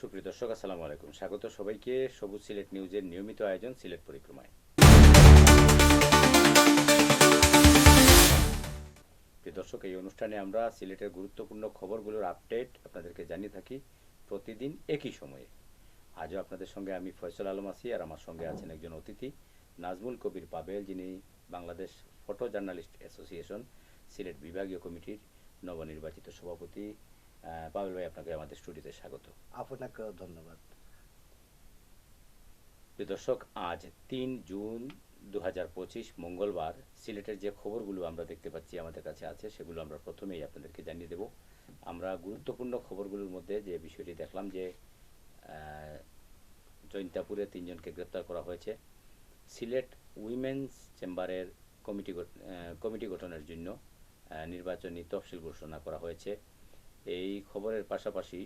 সুপ্রিয় দর্শক, আসসালামু আলাইকুম। স্বাগত সবাইকে সবুজ সিলেট নিউজের নিয়মিত আয়োজন সিলেট পরিক্রমায়। প্রিয় দর্শক, এই অনুষ্ঠানে আমরা সিলেটের গুরুত্বপূর্ণ খবরগুলোর আপডেট আপনাদেরকে জানিয়ে থাকি প্রতিদিন একই সময়ে। আজও আপনাদের সঙ্গে আমি ফয়সাল আলম আছি, আর আমার সঙ্গে আছেন একজন অতিথি, নাজমুল কবির পাবেল, যিনি Bangladesh photo journalist association Sylhet বিভাগীয় কমিটির নবনির্বাচিত সভাপতি। পাবেল ভাই, আপনাকে আমাদের স্টুডিওতে স্বাগত। আপনাকেও ধন্যবাদ। প্রিয় দর্শক, আজ 3 জুন 2025 মঙ্গলবার। সিলেটের যে খবরগুলো আমরা দেখতে পাচ্ছি আমাদের কাছে আছে, সেগুলো আমরা প্রথমেই আপনাদেরকে জানিয়ে দেব। আমরা গুরুত্বপূর্ণ খবরগুলোর মধ্যে যে বিষয়টি দেখলাম যে জৈন্তাপুরে 3 জনকে গ্রেপ্তার করা হয়েছে। সিলেট উইমেন্স চেম্বারের কমিটি গঠনের জন্য নির্বাচনী তফসিল ঘোষণা করা হয়েছে। এই খবরের পাশাপাশি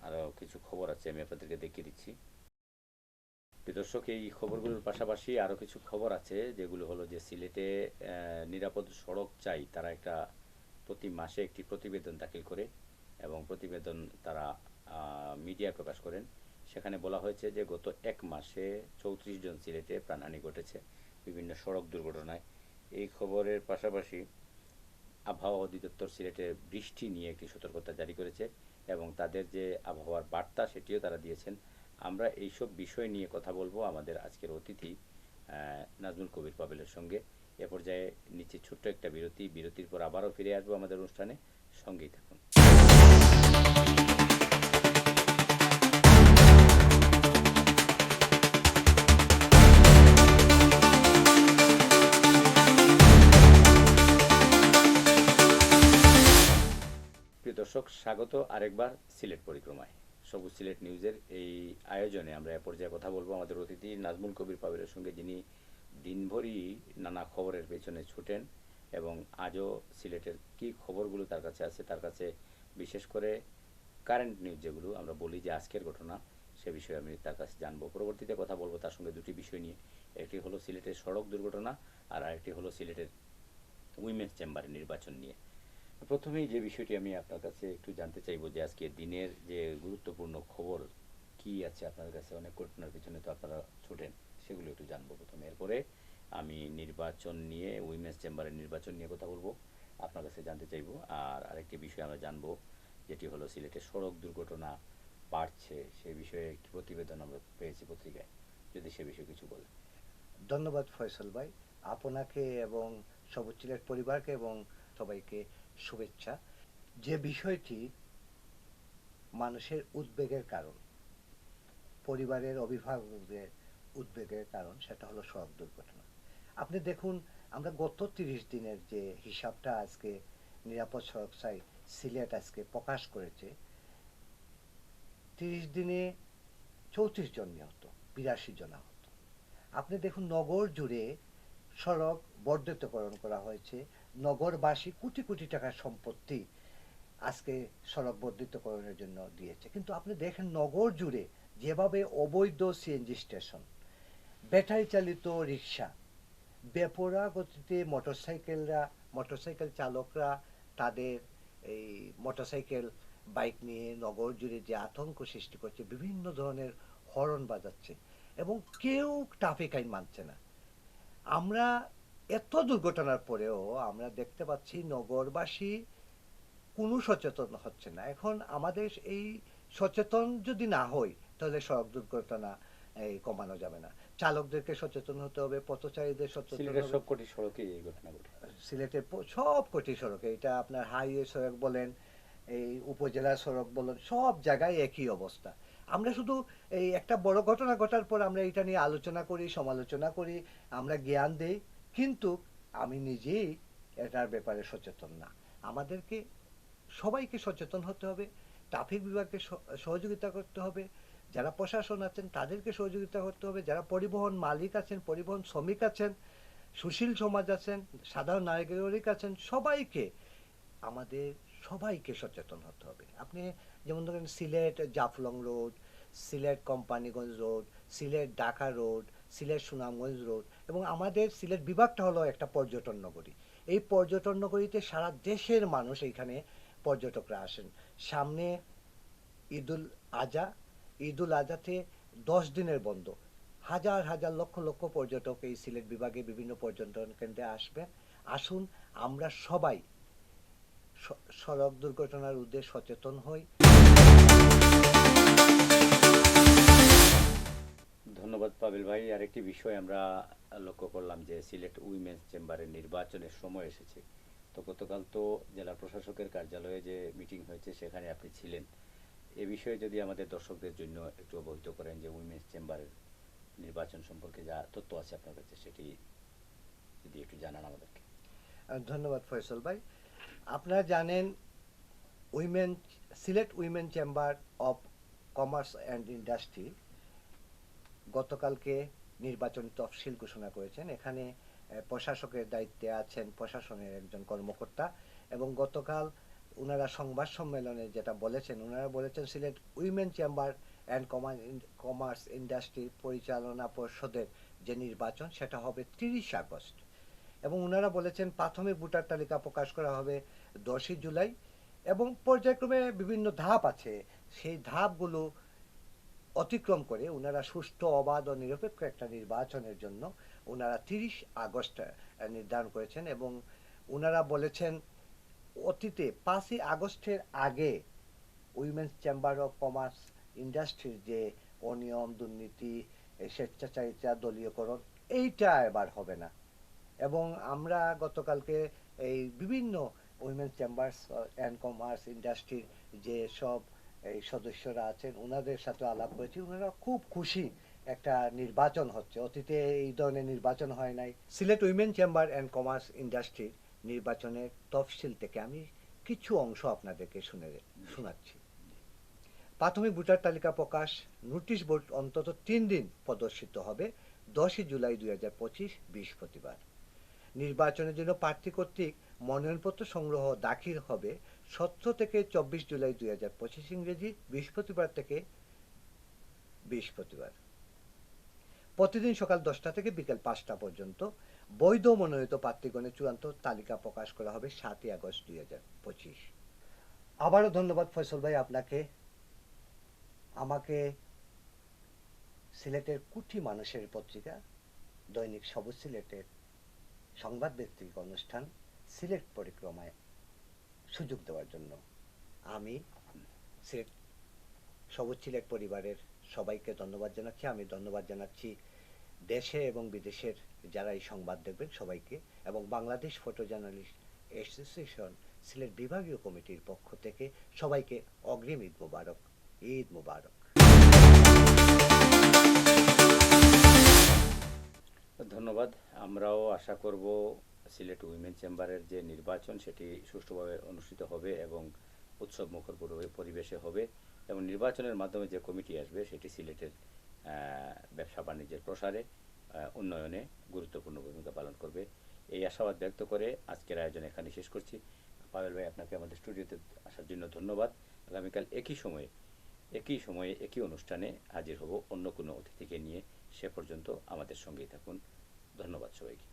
আরও কিছু খবর আছে, আমি আপনাদেরকে দেখিয়ে দিচ্ছি। দর্শক, এই খবরগুলোর পাশাপাশি আরও কিছু খবর আছে, যেগুলো হলো যে সিলেটে নিরাপদ সড়ক চাই, তারা প্রতি মাসে একটি প্রতিবেদন দাখিল করে এবং প্রতিবেদন তারা মিডিয়ায় প্রকাশ করেন। সেখানে বলা হয়েছে যে গত 1 মাসে 34 জন সিলেটে প্রাণহানি ঘটেছে বিভিন্ন সড়ক দুর্ঘটনায়। এই খবরের পাশাপাশি আবহাওয়া অধিদপ্তর সিলেটে বৃষ্টি নিয়ে একটি সতর্কতা জারি করেছে এবং তাদের যে আবহাওয়ার বার্তা সেটিও তারা দিয়েছেন। আমরা এইসব বিষয় নিয়ে কথা বলবো আমাদের আজকের অতিথি নাজমুল কবির পাবেলের সঙ্গে। এ পর্যায়ে নিচে ছোট্ট একটা বিরতির পর আবারও ফিরে আসবো আমাদের অনুষ্ঠানে, সঙ্গেই থাকুন। প্রিয় দর্শক, স্বাগত আরেকবার সিলেট পরিক্রমায়। সবুজ সিলেট নিউজের এই আয়োজনে আমরা এ পর্যায়ে কথা বলবো আমাদের অতিথি নাজমুল কবির পাবেলের সঙ্গে, যিনি দিনভরই নানা খবরের পেছনে ছুটেন এবং আজও সিলেটের কী খবরগুলো তার কাছে আছে, তার কাছে বিশেষ করে কারেন্ট নিউজ যেগুলো আমরা বলি যে আজকের ঘটনা, সে বিষয়ে আমি তার কাছে জানবো। পরবর্তীতে কথা বলবো তার সঙ্গে দুটি বিষয় নিয়ে। একটি হলো সিলেটের সড়ক দুর্ঘটনা, আর আরেকটি হলো সিলেটের উইমেন্স চেম্বারের নির্বাচন নিয়ে। প্রথমেই যে বিষয়টি আমি আপনার কাছে একটু জানতে চাইবো যে আজকে দিনের যে গুরুত্বপূর্ণ খবর কি আছে আপনার কাছে। অনেক ঘটনার পিছনে তো আপনারা ছুটেন, সেগুলো একটু জানবো প্রথমে। এরপরে আমি নির্বাচন নিয়ে, উইমেন্স চেম্বারের নির্বাচন নিয়ে কথা বলবো, আপনার কাছে জানতে চাইবো। আর আরেকটি বিষয় আমরা জানবো, যেটি হলো সিলেটের সড়ক দুর্ঘটনা বাড়ছে, সে বিষয়ে একটি প্রতিবেদন আমরা পেয়েছি পত্রিকায়, যদি সে বিষয়ে কিছু বলেন। ধন্যবাদ ফয়সাল ভাই, আপনাকে এবং সবুজ সিলেট পরিবারকে এবং সবাইকে শুভেচ্ছা। যে বিষয়টি মানুষের উদ্বেগের কারণ, পরিবারের অভিভাবকদের উদ্বেগের কারণ, সেটা হলো সড়ক দুর্ঘটনা। আপনি দেখুন, আমরা গত 30 দিনের যে হিসাবটা আজকে নিরাপদ সড়ক চাই সিলেট আজকে প্রকাশ করেছে, 30 দিনে 34 জন নিহত, 82 জন আহত। আপনি দেখুন, নগর জুড়ে সড়ক বর্ধিতকরণ করা হয়েছে। নগরবাসী কোটি কোটি টাকার সম্পত্তি আজকে সড়ক বর্ধিতকরণের জন্য দিয়েছে, কিন্তু আপনি দেখেন নগর জুড়ে যেভাবে অবৈধ সিএনজি স্টেশন, ব্যাটারি চালিত রিক্সা, বেপরোয়া গতিতে মোটরসাইকেল চালকরা তাদের এই মোটরসাইকেল বাইক নিয়ে নগর জুড়ে যে আতঙ্ক সৃষ্টি করছে, বিভিন্ন ধরনের হর্ন বাজাচ্ছে এবং কেউ ট্রাফিক আইন মানছে না। আমরা এত দুর্ঘটনার পরেও আমরা দেখতে পাচ্ছি নগরবাসী কোনো সচেতন হচ্ছে না। এখন আমাদের এই সচেতন যদি না হই, তাহলে সড়ক দুর্ঘটনা কমানো যাবে না। চালকদেরকে সচেতন হতে হবে, পথচারীদের সচেতন সিলেটের হবে। সবকটি সড়কে এই ঘটনা ঘটে। সিলেটের সব কটি সড়কে, এটা আপনার হাইওয়ে সড়ক বলেন, এই উপজেলা সড়ক বলেন, সব জায়গায় একই অবস্থা। আমরা শুধু এই একটা বড় ঘটনা ঘটার পর আমরা এটা নিয়ে আলোচনা করি, সমালোচনা করি, আমরা জ্ঞান দেই, কিন্তু আমি নিজেই এটার ব্যাপারে সচেতন না। আমাদেরকে সবাইকে সচেতন হতে হবে, ট্রাফিক বিভাগকে সহযোগিতা করতে হবে, যারা প্রশাসন আছেন তাদেরকে সহযোগিতা করতে হবে, যারা পরিবহন মালিক আছেন, পরিবহন শ্রমিক আছেন, সুশীল সমাজ আছেন, সাধারণ নাগরিক আছেন, আমাদের সবাইকে সচেতন হতে হবে। আপনি যেমন ধরেন Sylhet Jaflong road, Sylhet Companiganj road, Sylhet Dhaka road, Sylhet Sunamganj road, এবং আমাদের সিলেট বিভাগটা হলো একটা পর্যটন নগরী। এই পর্যটন নগরীতে সারা দেশের মানুষ এইখানে পর্যটকরা আসেন। সামনে ঈদুল আজহা, ঈদুল আজহাতে 10 দিনের বন্ধ। হাজার হাজার লক্ষ লক্ষ পর্যটক এই সিলেট বিভাগে বিভিন্ন পর্যটন কেন্দ্রে আসবেন। আসুন আমরা সবাই সড়ক দুর্ঘটনার উদ্দেশ্যে সচেতন হই। ধন্যবাদ পাবেল ভাই। আরেকটি বিষয় আমরা লক্ষ্য করলাম যে সিলেট উইমেন্স চেম্বারের নির্বাচনের সময় এসেছে। তো গতকাল তো জেলা প্রশাসকের কার্যালয়ে যে মিটিং হয়েছে সেখানে আপনি ছিলেন। এ বিষয়ে যদি আমাদের দর্শকদের জন্য একটু অবহিত করেন যে উইমেন্স চেম্বারের নির্বাচন সম্পর্কে যা তথ্য আছে আপনার কাছে সেটি যদি একটু জানান আমাদেরকে। ধন্যবাদ ফয়সল ভাই। আপনারা জানেন Sylhet women chamber of commerce and industry গতকালকে নির্বাচন তফসিল ঘোষণা করেছেন। এখানে প্রশাসকের দায়িত্বে আছেন প্রশাসনের একজন কর্মকর্তা, এবং গতকাল ওনারা সংবাদ সম্মেলনে যেটা বলেছেন, ওনারা বলেছেন Sylhet women chamber and commerce industry পরিচালনা পর্ষদের যে নির্বাচন সেটা হবে 30 আগস্ট, এবং ওনারা বলেছেন প্রাথমিক ভোটার তালিকা প্রকাশ করা হবে 10 জুলাই, এবং পর্যায়ক্রমে বিভিন্ন ধাপ আছে, সেই ধাপগুলো অতিক্রম করে ওনারা সুষ্ঠু, অবাধ ও নিরপেক্ষ একটা নির্বাচনের জন্য ওনারা 30 আগস্ট নির্ধারণ করেছেন। এবং ওনারা বলেছেন অতীতে 5ই আগস্টের আগে উইমেন্স চেম্বার অফ কমার্স ইন্ডাস্ট্রির যে অনিয়ম, দুর্নীতি, স্বেচ্ছাচারিতা, দলীয়করণ, এইটা এবার হবে না। এবং আমরা গতকালকে এই বিভিন্ন উইমেন্স চেম্বার্স অ্যান্ড কমার্স ইন্ডাস্ট্রির যে সব এই সদস্যরা আছেন ওনাদের সাথে আলাপ করেছি, ওনারা খুব খুশি একটা নির্বাচন হচ্ছে। অতীতে এই ধরনের নির্বাচন হয় নাই। Sylhet women chamber and commerce ইন্ডাস্ট্রির নির্বাচনের তফসিল থেকে আমি কিছু অংশ আপনাদেরকে শোনাচ্ছি। প্রাথমিক ভোটার তালিকা প্রকাশ, নোটিশ বোর্ড অন্তত 3 দিন প্রদর্শিত হবে 10 জুলাই 2025 বৃহস্পতিবার। নির্বাচনের জন্য প্রার্থী কর্তৃক মনোনয়নপত্র সংগ্রহ দাখিল হবে 17 থেকে 24 জুলাই 2025 ইংরেজি বৃহস্পতিবার থেকে বৃহস্পতিবার। প্রতিদিন সকাল 10টা থেকে বিকেল 5টা পর্যন্ত বৈধ মনোনীত প্রার্থীগণের চূড়ান্ত তালিকা প্রকাশ করা হবে 7 আগস্ট 2025। আবারও ধন্যবাদ ফয়সল ভাই আপনাকে। আমাকে সিলেটের কোটি মানুষের পত্রিকা দৈনিক সবুজ সিলেটের সংবাদ ভিত্তিক অনুষ্ঠান সিলেট পরিক্রমায় সুযোগ দেওয়ার জন্য আমি সবুজ সিলেট পরিবারের সবাইকে ধন্যবাদ জানাচ্ছি। আমি ধন্যবাদ জানাচ্ছি দেশে এবং বিদেশের যারা এই সংবাদ দেখবেন সবাইকে, এবং Bangladesh photo journalist association Sylhet বিভাগীয় কমিটির পক্ষ থেকে সবাইকে অগ্রিম ঈদ মোবারক। ঈদ মোবারক। ধন্যবাদ। আমরাও আশা করব সিলেট উইমেন চেম্বারের যে নির্বাচন সেটি সুষ্ঠুভাবে অনুষ্ঠিত হবে এবং উৎসব মুখর পরিবেশে হবে, এবং নির্বাচনের মাধ্যমে যে কমিটি আসবে সেটি সিলেটের ব্যবসা বাণিজ্যের প্রসারে, উন্নয়নে গুরুত্বপূর্ণ ভূমিকা পালন করবে। এই আশাবাদ ব্যক্ত করে আজকের আয়োজন এখানে শেষ করছি। পাবেল ভাই, আপনাকে আমাদের স্টুডিওতে আসার জন্য ধন্যবাদ। আগামীকাল একই সময়ে একই অনুষ্ঠানে হাজির হব অন্য কোনো অতিথিকে নিয়ে। সে পর্যন্ত আমাদের সঙ্গেই থাকুন। ধন্যবাদ সবাইকে।